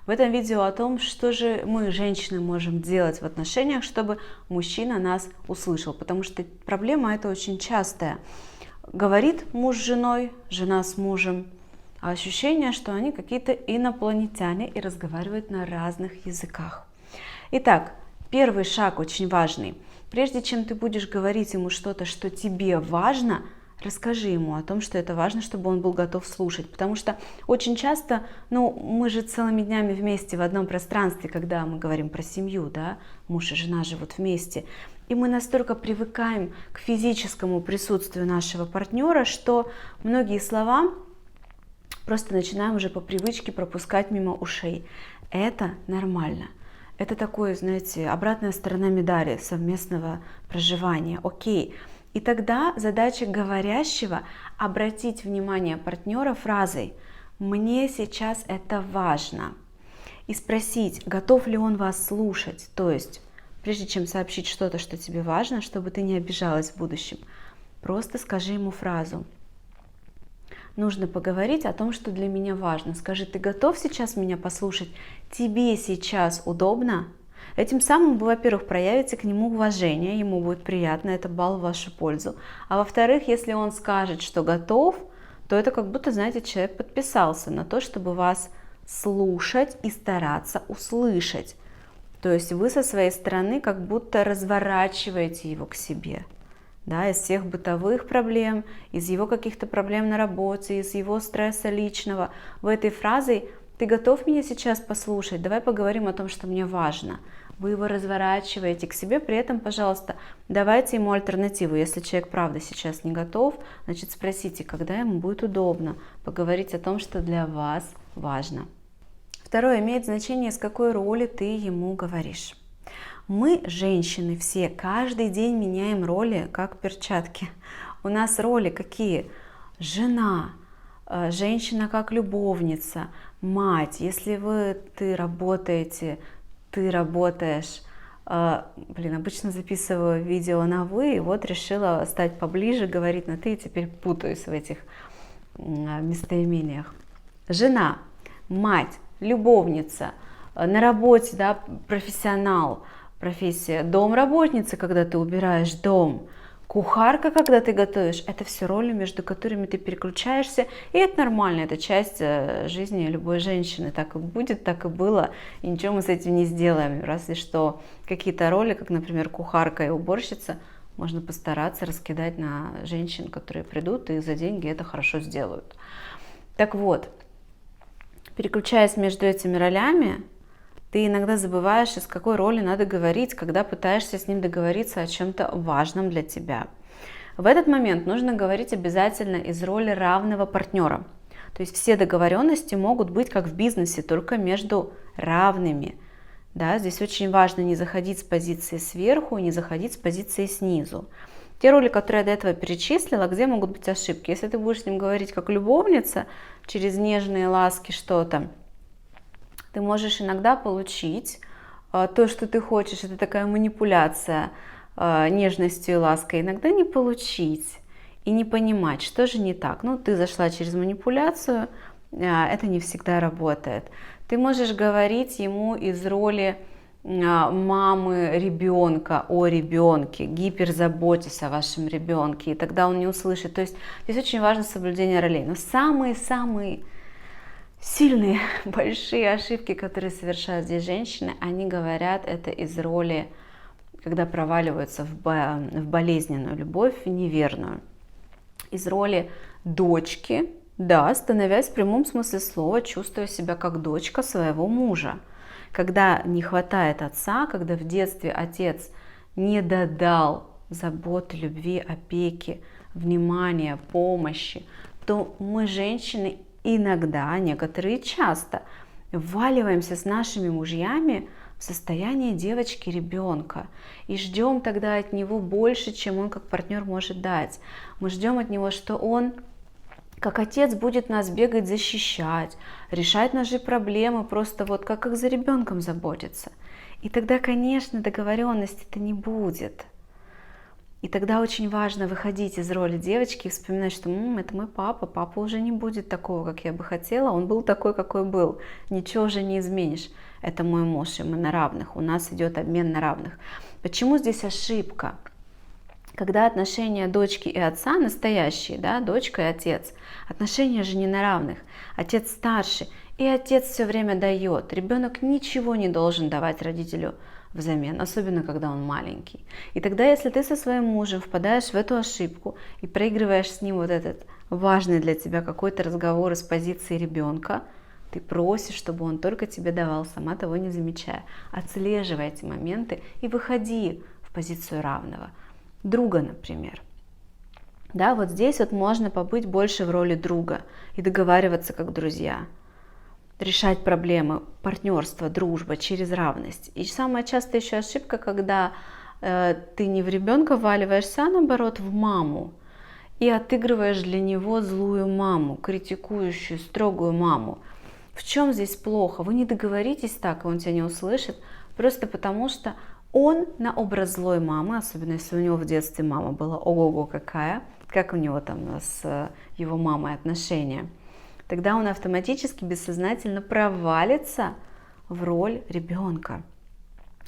В этом видео о том, что же мы, женщины, можем делать в отношениях, чтобы мужчина нас услышал. Потому что проблема эта очень частая. Говорит муж с женой, жена с мужем, а ощущение, что они какие-то инопланетяне и разговаривают на разных языках. Итак, первый шаг очень важный. Прежде чем ты будешь говорить ему что-то, что тебе важно, расскажи ему о том, что это важно, чтобы он был готов слушать. Потому что очень часто, мы же целыми днями вместе в одном пространстве, когда мы говорим про семью, да, муж и жена живут вместе. И мы настолько привыкаем к физическому присутствию нашего партнера, что многие слова просто начинаем уже по привычке пропускать мимо ушей. Это нормально. Это такое, знаете, обратная сторона медали совместного проживания. Окей. И тогда задача говорящего обратить внимание партнера фразой «мне сейчас это важно» и спросить, готов ли он вас слушать. То есть, прежде чем сообщить что-то, что тебе важно, чтобы ты не обижалась в будущем, просто скажи ему фразу. Нужно поговорить о том, что для меня важно. Скажи, ты готов сейчас меня послушать? Тебе сейчас удобно? Этим самым вы, во-первых, проявите к нему уважение, ему будет приятно, это балл в вашу пользу. А во-вторых, если он скажет, что готов, то это как будто, знаете, человек подписался на то, чтобы вас слушать и стараться услышать. То есть вы со своей стороны как будто разворачиваете его к себе. Да, из всех бытовых проблем, из его каких-то проблем на работе, из его стресса личного. В этой фразе «ты готов меня сейчас послушать? Давай поговорим о том, что мне важно». Вы его разворачиваете к себе, при этом, пожалуйста, давайте ему альтернативу. Если человек правда сейчас не готов, значит спросите, когда ему будет удобно поговорить о том, что для вас важно. Второе, имеет значение, с какой роли ты ему говоришь. Мы, женщины, все каждый день меняем роли, как перчатки. У нас роли какие? Жена, женщина как любовница, мать. Если ты работаете, ты работаешь. Обычно записываю видео на «вы», и вот решила стать поближе, говорить на «ты», и теперь путаюсь в этих местоимениях. Жена, мать, любовница, на работе, да, профессионал, профессия, домработница, когда ты убираешь дом, кухарка, когда ты готовишь. Это все роли, между которыми ты переключаешься, и это нормально, это часть жизни любой женщины. Так и будет, так и было, и ничего мы с этим не сделаем. Разве что какие-то роли, как, например, кухарка и уборщица, можно постараться раскидать на женщин, которые придут и за деньги это хорошо сделают. Так вот, переключаясь между этими ролями, ты иногда забываешь, из какой роли надо говорить, когда пытаешься с ним договориться о чем-то важном для тебя. В этот момент нужно говорить обязательно из роли равного партнера. То есть все договоренности могут быть как в бизнесе, только между равными. Да, здесь очень важно не заходить с позиции сверху, не заходить с позиции снизу. Те роли, которые я до этого перечислила, где могут быть ошибки? Если ты будешь с ним говорить как любовница, через нежные ласки что-то, ты можешь иногда получить то, что ты хочешь, это такая манипуляция нежностью и лаской, иногда не получить и не понимать, что же не так. Ты зашла через манипуляцию, это не всегда работает. Ты можешь говорить ему из роли мамы ребенка о ребенке, гиперзаботьтесь о вашем ребенке, и тогда он не услышит. То есть здесь очень важно соблюдение ролей. Но самые-самые сильные, большие ошибки, которые совершают здесь женщины, они говорят это из роли, когда проваливаются в болезненную любовь, в неверную. Из роли дочки, да, становясь в прямом смысле слова, чувствуя себя как дочка своего мужа. Когда не хватает отца, когда в детстве отец не додал заботы, любви, опеки, внимания, помощи, то мы, женщины, иногда, некоторые часто, вваливаемся с нашими мужьями в состояние девочки-ребенка и ждем тогда от него больше, чем он как партнер может дать. Мы ждем от него, что он, как отец, будет нас бегать, защищать, решать наши проблемы, просто вот как за ребенком заботиться. И тогда, конечно, договоренности-то не будет. И тогда очень важно выходить из роли девочки и вспоминать, что это мой папа, папа уже не будет такого, как я бы хотела, он был такой, какой был, ничего уже не изменишь. Это мой муж, и мы на равных, у нас идет обмен на равных. Почему здесь ошибка? Когда отношения дочки и отца настоящие, да, дочка и отец, отношения же не на равных, отец старше, и отец все время дает, ребенок ничего не должен давать родителю взамен, особенно когда он маленький. И тогда, если ты со своим мужем впадаешь в эту ошибку и проигрываешь с ним вот этот важный для тебя какой-то разговор из позиции ребенка, ты просишь, чтобы он только тебе давал, сама того не замечая. Отслеживай эти моменты и выходи в позицию равного. Друга, например. Да, вот здесь вот можно побыть больше в роли друга и договариваться как друзья. Решать проблемы, партнерство, дружба через равность. И самая частая еще ошибка, когда ты не в ребенка вваливаешься, а наоборот в маму. И отыгрываешь для него злую маму, критикующую, строгую маму. В чем здесь плохо? Вы не договоритесь так, и он тебя не услышит, просто потому что он на образ злой мамы, особенно если у него в детстве мама была ого-го какая, как у него там с его мамой отношения, тогда он автоматически, бессознательно провалится в роль ребенка.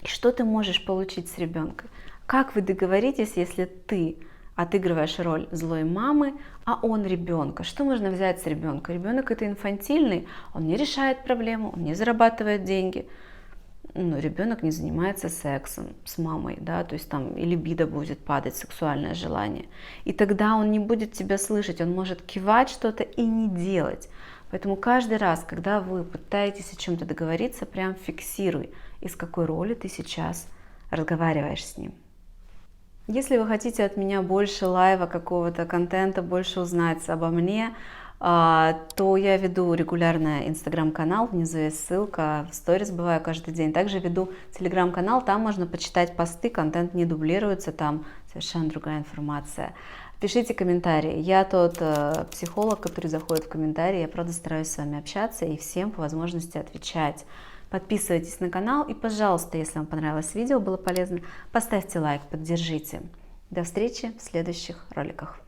И что ты можешь получить с ребенком? Как вы договоритесь, если ты отыгрываешь роль злой мамы, а он ребенка? Что можно взять с ребенка? Ребенок это инфантильный, он не решает проблему, он не зарабатывает деньги. Ребенок не занимается сексом с мамой, да, то есть там и либидо будет падать, сексуальное желание. И тогда он не будет тебя слышать, он может кивать что-то и не делать. Поэтому каждый раз, когда вы пытаетесь о чем-то договориться, прям фиксируй, из какой роли ты сейчас разговариваешь с ним. Если вы хотите от меня больше лайва, какого-то контента, больше узнать обо мне, то я веду регулярно инстаграм-канал, внизу есть ссылка, в сторис бываю каждый день. Также веду телеграм-канал, там можно почитать посты, контент не дублируется, там совершенно другая информация. Пишите комментарии. Я тот психолог, который заходит в комментарии, я правда стараюсь с вами общаться и всем по возможности отвечать. Подписывайтесь на канал и, пожалуйста, если вам понравилось видео, было полезно, поставьте лайк, поддержите. До встречи в следующих роликах.